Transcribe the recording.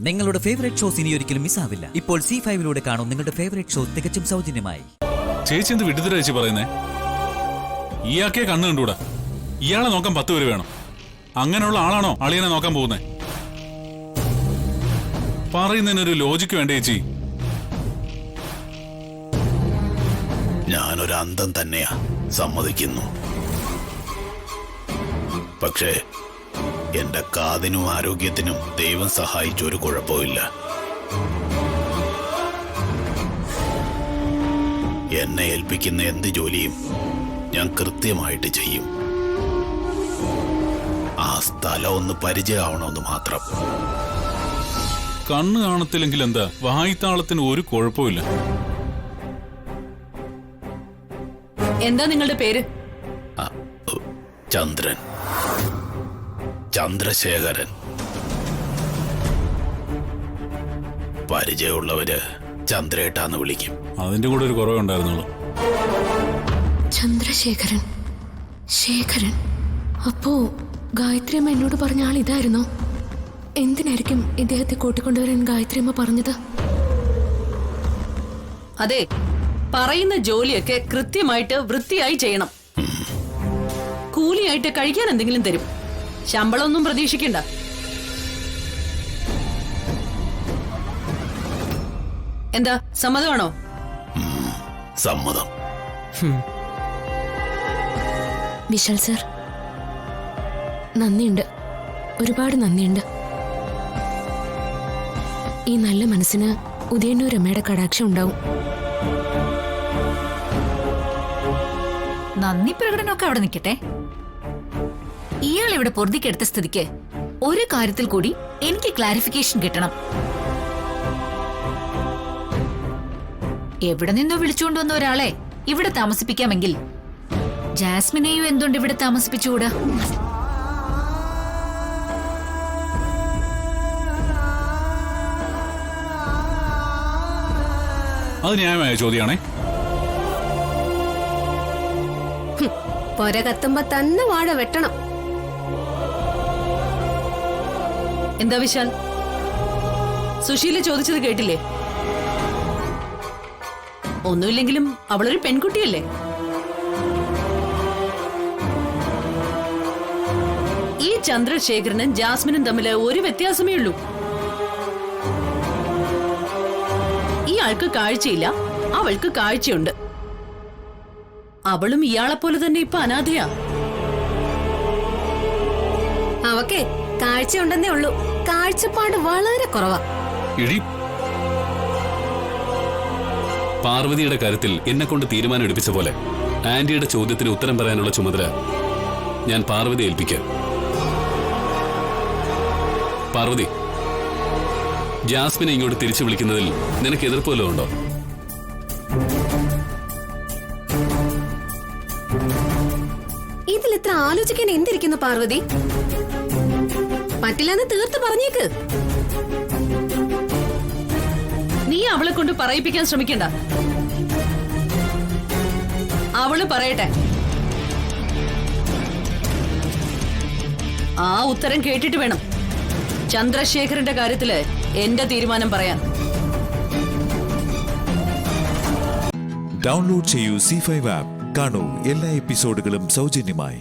നിങ്ങളുടെ favourite shows ഇനി ഒരിക്കലും മിസ്സാവില്ല. ഇപ്പോൾ C5 കാണും നിങ്ങളുടെ ഫേവറേറ്റ് ഷോ തികച്ചും സൗജന്യമായി. ചേച്ചി എന്ത് വിടുതല ചേച്ചി പറയുന്നേ? ഇയാൾക്കേ കണ്ണ് കണ്ടൂടാ. ഇയാളെ നോക്കാൻ 10 പേര് വേണം. അങ്ങനെയുള്ള ആളാണോ അളിയനെ നോക്കാൻ പോകുന്നേ? പറയുന്നതിനൊരു ലോജിക്ക് വേണ്ട ചേച്ചി. ഞാനൊരു അന്തം തന്നെയാ, സമ്മതിക്കുന്നു. പക്ഷേ എന്റെ കാതിനും ആരോഗ്യത്തിനും ദൈവം സഹായിച്ചൊരു കുഴപ്പമില്ല. എന്നെ ഏൽപ്പിക്കുന്ന എന്ത് ജോലിയും ഞാൻ കൃത്യമായിട്ട് ചെയ്യും. ആ സ്ഥലം ഒന്ന് പരിചയമാവണമെന്ന് മാത്രം. കണ്ണ് കാണത്തില്ലെങ്കിൽ എന്താ, വായ്ത്താളത്തിന് ഒരു കുഴപ്പമില്ല. എന്താ നിങ്ങളുടെ പേര്? ചന്ദ്രൻ, ചന്ദ്രശേഖരൻ. പരിചയമുള്ളവര് ചന്ദ്രേട്ടാന്ന് വിളിക്കും. അതിന്റെ കൂടെ ഒരു കുറവുണ്ടായിരുന്നുള്ളൂ. ചന്ദ്രശേഖരൻ, ശേഖരൻ. അപ്പോ ഗായത്രിയമ്മ എന്നോട് പറഞ്ഞ ആൾ ഇതായിരുന്നോ? എന്തിനായിരിക്കും ഇദ്ദേഹത്തെ കൂട്ടിക്കൊണ്ടുവരാൻ ഗായത്രിയമ്മ പറഞ്ഞത്? അതെ, പറയുന്ന ജോലിയൊക്കെ കൃത്യമായിട്ട് വൃത്തിയായി ചെയ്യണം. കൂലിയായിട്ട് കഴിക്കാൻ എന്തെങ്കിലും തരും. ശമ്പളമൊന്നും പ്രതീക്ഷിക്കണ്ട. എന്താ, സമ്മതമാണോ? സമ്മതം. വിശാൽ സർ, നന്ദിയുണ്ട്, ഒരുപാട് നന്ദിയുണ്ട്. ഈ നല്ല മനസ്സിന് ഉദയന്നൂർ രമയുടെ കടാക്ഷം ഉണ്ടാവും. നന്ദി പ്രകടനമൊക്കെ അവിടെ നിൽക്കട്ടെ. ഇയാൾ ഇവിടെ പൊറുതിക്കെടുത്ത സ്ഥിതിക്ക് ഒരു കാര്യത്തിൽ കൂടി എനിക്ക് ക്ലാരിഫിക്കേഷൻ കിട്ടണം. എവിടെ നിന്നോ വിളിച്ചുകൊണ്ടുവന്ന ഒരാളെ ഇവിടെ താമസിപ്പിക്കാമെങ്കിൽ ജാസ്മിനെയും എന്തുകൊണ്ട് ഇവിടെ താമസിപ്പിച്ചുകൂടാ? അത് ന്യായമായ ചോദ്യമാണേ. പൊര കത്തുമ്പോ തന്നെ വാഴ വെട്ടണം. എന്താ വിശാൽ, സുശീല ചോദിച്ചത് കേട്ടില്ലേ? ഒന്നുമില്ലെങ്കിലും അവളൊരു പെൺകുട്ടിയല്ലേ? ഈ ചന്ദ്രശേഖരനും ജാസ്മിനും തമ്മില് ഒരു വ്യത്യാസമേ ഉള്ളൂ. ഈ ആൾക്ക് കാഴ്ചയില്ല, അവൾക്ക് കാഴ്ചയുണ്ട്. അവളും ഇയാളെപ്പോലെ തന്നെ ഇപ്പൊ അനാഥയാ. അവക്കെ കാഴ്ചയുണ്ടെന്നേ ഉള്ളൂ, കാഴ്ചപ്പാട് വളരെ കുറവാ. ഇടി, പാർവതിയുടെ കാര്യത്തിൽ എന്നെ കൊണ്ട് തീരുമാനം എടുപ്പിച്ച പോലെ ആന്റിയുടെ ചോദ്യത്തിന് ഉത്തരം പറയാനുള്ള ചുമതല ഞാൻ പാർവതി ഏൽപ്പിക്കാം. പാർവതി, ജാസ്മിനെ ഇങ്ങോട്ട് തിരിച്ചു വിളിക്കുന്നതിൽ നിനക്ക് എതിർപ്പല്ലോ ഉണ്ടോ? ഇതിൽ ഇത്ര ആലോചിക്കാൻ എന്തിരിക്കുന്നു പാർവതി? പറ്റില്ലെന്ന് തീർത്ത് പറഞ്ഞേക്ക്. നീ അവളെ കൊണ്ട് പറയിപ്പിക്കാൻ ശ്രമിക്കണ്ട. അവള് പറയട്ടെ. ആ ഉത്തരം കേട്ടിട്ട് വേണം ചന്ദ്രശേഖരന്റെ കാര്യത്തില് എന്റെ തീരുമാനം പറയാൻ. ഡൗൺലോഡ് ചെയ്യൂ C5 ആപ്പ്. കാണൂ എല്ലാ എപ്പിസോഡുകളും സൗജന്യമായി.